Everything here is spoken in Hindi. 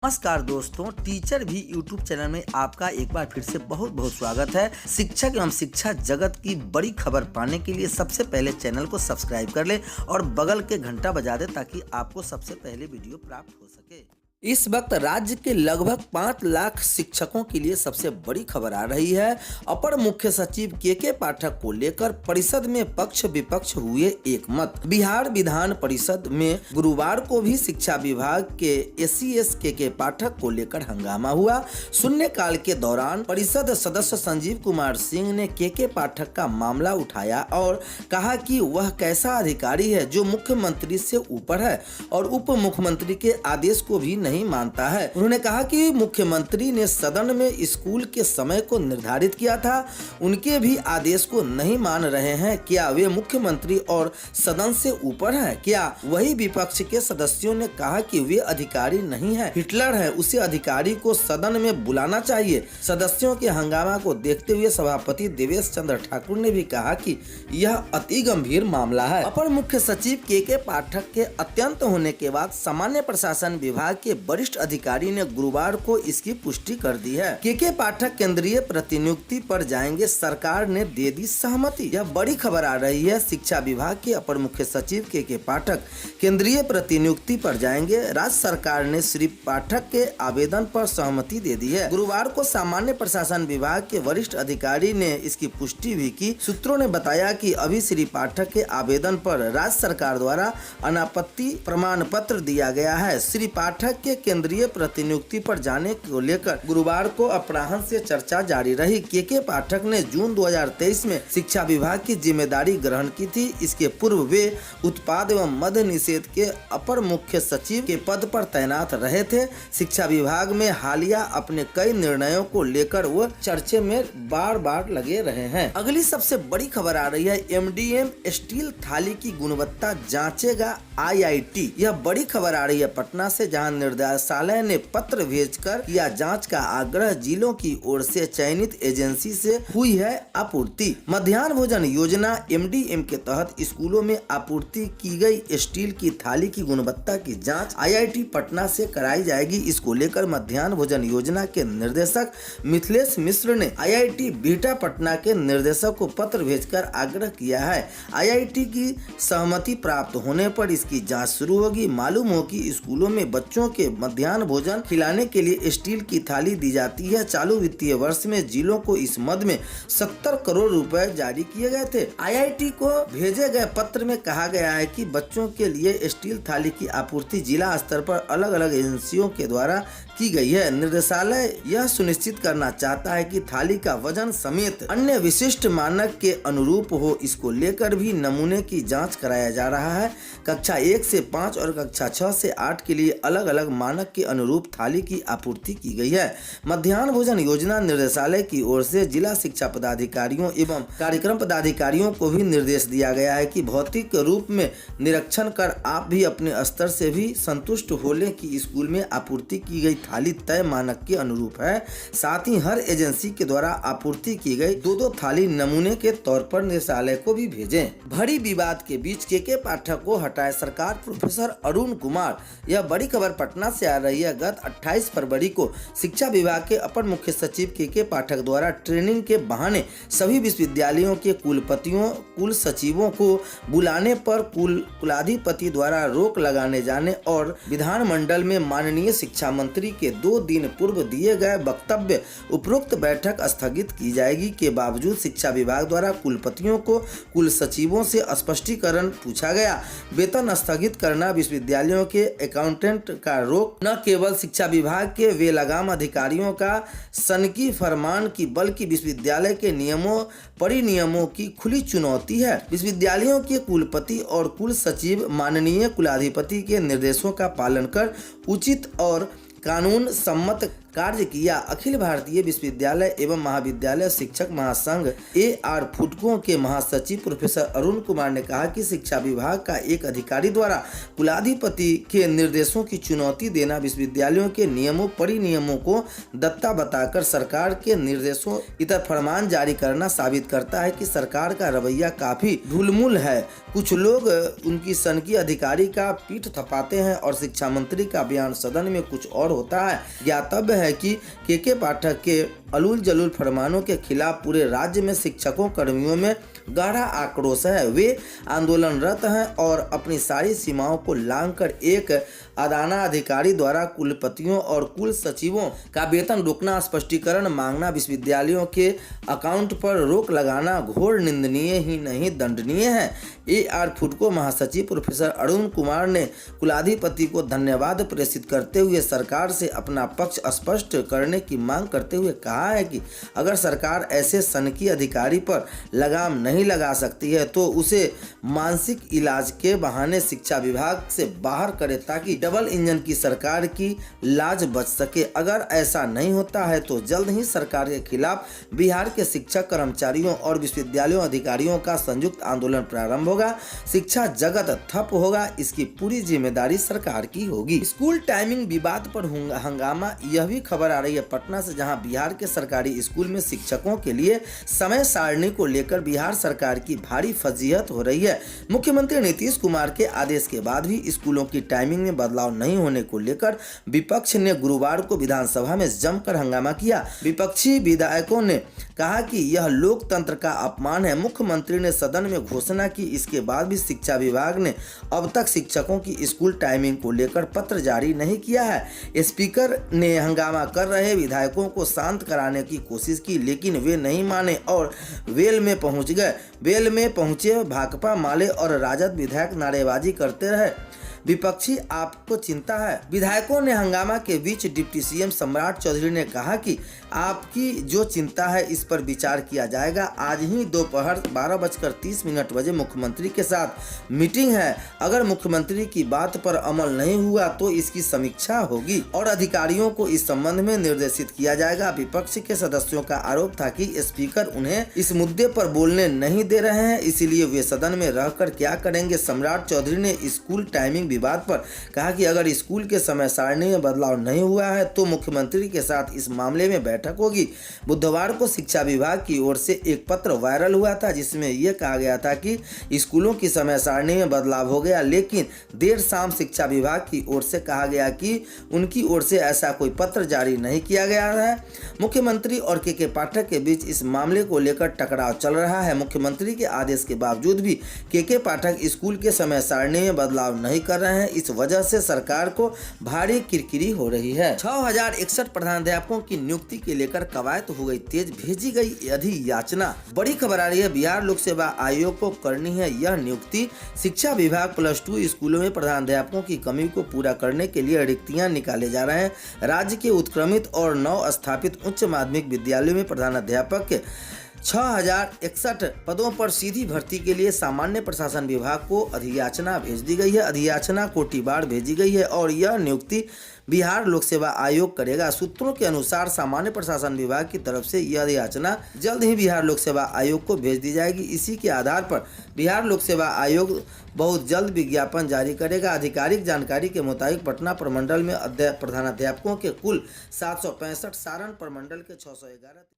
नमस्कार दोस्तों, टीचर भी यूट्यूब चैनल में आपका एक बार फिर से बहुत बहुत स्वागत है। शिक्षक एवं शिक्षा जगत की बड़ी खबर पाने के लिए सबसे पहले चैनल को सब्सक्राइब कर ले और बगल के घंटा बजा दे ताकि आपको सबसे पहले वीडियो प्राप्त हो सके। इस वक्त राज्य के लगभग 5 लाख शिक्षकों के लिए सबसे बड़ी खबर आ रही है। अपर मुख्य सचिव के पाठक को लेकर परिषद में पक्ष विपक्ष हुए एक मत। बिहार विधान परिषद में गुरुवार को भी शिक्षा विभाग के एसीएस के पाठक को लेकर हंगामा हुआ। शून्यकाल के दौरान परिषद सदस्य संजीव कुमार सिंह ने के पाठक का मामला उठाया और कहा कि वह कैसा अधिकारी है जो मुख्यमंत्री से ऊपर है और उप मुख्यमंत्री के आदेश को भी नहीं मानता है। उन्होंने कहा कि मुख्यमंत्री ने सदन में स्कूल के समय को निर्धारित किया था, उनके भी आदेश को नहीं मान रहे हैं। क्या वे मुख्यमंत्री और सदन से ऊपर हैं? क्या वही विपक्ष के सदस्यों ने कहा कि वे अधिकारी नहीं है, हिटलर है, उसे अधिकारी को सदन में बुलाना चाहिए। सदस्यों के हंगामा को देखते हुए सभापति देवेश चंद्र ठाकुर ने भी कहा कि यह अति गंभीर मामला है। अपर मुख्य सचिव के पाठक के अत्यंत होने के बाद सामान्य प्रशासन विभाग के वरिष्ठ अधिकारी ने गुरुवार को इसकी पुष्टि कर दी है। के पाठक केंद्रीय प्रतिनियुक्ति पर जाएंगे, सरकार ने दे दी सहमति। यह बड़ी खबर आ रही है। शिक्षा विभाग के अपर मुख्य सचिव के पाठक केंद्रीय प्रतिनियुक्ति पर जाएंगे। राज्य सरकार ने श्री पाठक के आवेदन पर सहमति दे दी है। गुरुवार को सामान्य प्रशासन विभाग के वरिष्ठ अधिकारी ने इसकी पुष्टि भी की। सूत्रों ने बताया कि अभी श्री पाठक के आवेदन पर राज्य सरकार द्वारा अनापत्ति प्रमाण पत्र दिया गया है। श्री पाठक के केंद्रीय प्रतिनियुक्ति पर जाने को लेकर गुरुवार को अपराह्न से चर्चा जारी रही। के पाठक ने जून 2023 में शिक्षा विभाग की जिम्मेदारी ग्रहण की थी। इसके पूर्व वे उत्पाद एवं मद्य निषेध के अपर मुख्य सचिव के पद पर तैनात रहे थे। शिक्षा विभाग में हालिया अपने कई निर्णयों को लेकर वो चर्चे में बार बार लगे रहे हैं। अगली सबसे बड़ी खबर आ रही है। एमडीएम स्टील थाली की गुणवत्ता जांचेगा IIT। यह बड़ी खबर आ रही है पटना से, जहां निर्देशालय ने पत्र भेजकर किया जांच का आग्रह। जिलों की ओर से चयनित एजेंसी से हुई है आपूर्ति। मध्याह्न भोजन योजना MDM के तहत स्कूलों में आपूर्ति की गई स्टील की थाली की गुणवत्ता की जांच IIT पटना से कराई जाएगी। इसको लेकर मध्याह्न भोजन योजना के निर्देशक मिथिलेश मिश्र ने IIT बिहटा पटना के निर्देशक को पत्र भेजकर आग्रह किया है। IIT की सहमति प्राप्त होने पर इसकी जाँच शुरू होगी। मालूम हो कि स्कूलों में बच्चों के मध्याह्न भोजन खिलाने के लिए स्टील की थाली दी जाती है। चालू वित्तीय वर्ष में जिलों को इस मद में 70 करोड़ रुपए जारी किए गए थे। IIT को भेजे गए पत्र में कहा गया है कि बच्चों के लिए स्टील थाली की आपूर्ति जिला स्तर पर अलग अलग एजेंसियों के द्वारा की गई है। निर्देशालय यह सुनिश्चित करना चाहता है कि थाली का वजन समेत अन्य विशिष्ट मानक के अनुरूप हो। इसको लेकर भी नमूने की जांच कराया जा रहा है। कक्षा 1 से 5 और कक्षा 6 से 8 के लिए अलग अलग मानक के अनुरूप थाली की आपूर्ति की गई है। मध्याह्न भोजन योजना निर्देशालय की ओर से जिला शिक्षा पदाधिकारियों एवं कार्यक्रम पदाधिकारियों को भी निर्देश दिया गया है कि भौतिक रूप में निरीक्षण कर आप भी अपने स्तर से भी संतुष्ट हो लें कि स्कूल में आपूर्ति की गई थाली तय मानक के अनुरूप है। साथ ही हर एजेंसी के द्वारा आपूर्ति की गई 2-2 थाली नमूने के तौर पर निदेशालय को भी भेजें। भरी विवाद के बीच के पाठक को हटाए सरकार। प्रोफेसर अरुण कुमार। यह बड़ी खबर पटना से आ रही है। गत 28 फरवरी को शिक्षा विभाग के अपर मुख्य सचिव के पाठक द्वारा ट्रेनिंग के बहाने सभी विश्वविद्यालयों के कुलपतियों कुल सचिवों को बुलाने पर कुलाधिपति द्वारा रोक लगाने जाने और विधानमंडल में माननीय शिक्षा मंत्री के 2 दिन पूर्व दिए गए वक्तव्य उपरोक्त बैठक स्थगित की जाएगी के बावजूद शिक्षा विभाग द्वारा कुलपतियों को कुल सचिवों से स्पष्टीकरण पूछा गया। वेतन स्थगित करना, विश्वविद्यालयों के अकाउंटेंट का रोक न केवल शिक्षा विभाग के वे लगाम अधिकारियों का सनकी फरमान की बल्कि विश्वविद्यालय के नियमों परिनियमों की खुली चुनौती है। विश्वविद्यालयों के कुलपति और कुल सचिव माननीय कुलाधिपति के निर्देशों का पालन कर उचित और कानून सम्मत कार्य किया। अखिल भारतीय विश्वविद्यालय एवं महाविद्यालय शिक्षक महासंघ AR फुटको के महासचिव प्रोफेसर अरुण कुमार ने कहा कि शिक्षा विभाग का एक अधिकारी द्वारा कुलाधिपति के निर्देशों की चुनौती देना विश्वविद्यालयों के नियमों परिनियमों को दत्ता बताकर सरकार के निर्देशों इतर फरमान जारी करना साबित करता है कि सरकार का रवैया काफी ढुलमुल है। कुछ लोग उनकी सनकी अधिकारी का पीठ थपाते हैं और शिक्षा मंत्री का बयान सदन में कुछ और होता है। ज्ञातव्य है कि के पाठक के अलूल जलूल फरमानों के खिलाफ पूरे राज्य में शिक्षकों कर्मियों में गहरा आक्रोश है। वे आंदोलनरत हैं और अपनी सारी सीमाओं को लांघकर एक अदाना अधिकारी द्वारा कुलपतियों और कुल सचिवों का वेतन रोकना, स्पष्टीकरण मांगना, विश्वविद्यालयों के अकाउंट पर रोक लगाना घोर निंदनीय ही नहीं दंडनीय है। AR फुटको महासचिव प्रोफेसर अरुण कुमार ने कुलाधिपति को धन्यवाद प्रेषित करते हुए सरकार से अपना पक्ष स्पष्ट करने की मांग करते हुए कहा है कि अगर सरकार ऐसे सनकी अधिकारी पर लगाम नहीं लगा सकती है तो उसे मानसिक इलाज के बहाने शिक्षा विभाग से बाहर करे ताकि डबल इंजन की सरकार की लाज बच सके। अगर ऐसा नहीं होता है तो जल्द ही सरकार के खिलाफ बिहार के शिक्षक कर्मचारियों और विश्वविद्यालयों अधिकारियों का संयुक्त आंदोलन प्रारंभ होगा। शिक्षा जगत ठप होगा, इसकी पूरी जिम्मेदारी सरकार की होगी। स्कूल टाइमिंग विवाद पर हंगामा, यह भी खबर आ रही है पटना से, जहां बिहार के सरकारी स्कूल में शिक्षकों के लिए समय सारणी को लेकर बिहार सरकार की भारी फजीहत हो रही है। मुख्यमंत्री नीतीश कुमार के आदेश के बाद भी स्कूलों की टाइमिंग में बदलाव नहीं होने को लेकर विपक्ष ने गुरुवार को विधानसभा में जमकर हंगामा किया। विपक्षी विधायकों ने कहा कि यह लोकतंत्र का अपमान है। मुख्यमंत्री ने सदन में घोषणा की, इसके बाद भी शिक्षा विभाग ने अब तक शिक्षकों की स्कूल टाइमिंग को लेकर पत्र जारी नहीं किया है। स्पीकर ने हंगामा कर रहे विधायकों को शांत कराने की कोशिश की, लेकिन वे नहीं माने और वेल में पहुंच गए। वेल में पहुंचे भाकपा माले और राजद विधायक नारेबाजी करते रहे। विपक्षी आपको चिंता है। विधायकों ने हंगामा के बीच डिप्टी CM सम्राट चौधरी ने कहा कि आपकी जो चिंता है इस पर विचार किया जाएगा। आज ही दोपहर 12:30 बजे मुख्यमंत्री के साथ मीटिंग है। अगर मुख्यमंत्री की बात पर अमल नहीं हुआ तो इसकी समीक्षा होगी और अधिकारियों को इस संबंध में निर्देशित किया जाएगा। विपक्ष के सदस्यों का आरोप था कि स्पीकर उन्हें इस मुद्दे पर बोलने नहीं दे रहे हैं, इसीलिए वे सदन में रहकर क्या करेंगे। सम्राट चौधरी ने स्कूल टाइमिंग विवाद पर कहा कि अगर स्कूल के समय सारणी में बदलाव नहीं हुआ है तो मुख्यमंत्री के साथ इस मामले में बैठक होगी। बुधवार को शिक्षा विभाग की ओर से एक पत्र वायरल हुआ था जिसमें यह कहा गया था कि स्कूलों की समय सारणी में बदलाव हो गया, लेकिन देर शाम शिक्षा विभाग की ओर से कहा गया कि उनकी ओर से ऐसा कोई पत्र जारी नहीं किया गया है। मुख्यमंत्री और के पाठक के बीच इस मामले को लेकर टकराव चल रहा है। मुख्यमंत्री के आदेश के बावजूद भी के पाठक स्कूल के समय सारणी में बदलाव नहीं कर रहे हैं। इस वजह से सरकार को भारी किरकिरी हो रही है। 6061 प्रधानाध्यापकों की नियुक्ति के लेकर कवायद हो गई तेज, भेजी गई अधियाचना। बड़ी खबर आ रही है, बिहार लोक सेवा आयोग को करनी है यह नियुक्ति। शिक्षा विभाग +2 स्कूलों में प्रधानाध्यापकों की कमी को पूरा करने के लिए रिक्तियां निकाले जा रहे हैं। राज्य के उत्क्रमित और नव स्थापित उच्च माध्यमिक विद्यालयों में प्रधानाध्यापक के 6061 पदों पर सीधी भर्ती के लिए सामान्य प्रशासन विभाग को अधियाचना भेज दी गई है। अधियाचना कोटिबार भेजी गई है और यह नियुक्ति बिहार लोक सेवा आयोग करेगा। सूत्रों के अनुसार सामान्य प्रशासन विभाग की तरफ से यह अधियाचना जल्द ही बिहार लोक सेवा आयोग को भेज दी जाएगी। इसी के आधार पर बिहार लोक सेवा आयोग बहुत जल्द विज्ञापन जारी करेगा। आधिकारिक जानकारी के मुताबिक पटना प्रमंडल में प्रधानाध्यापकों के कुल 765, सारण प्रमंडल के 611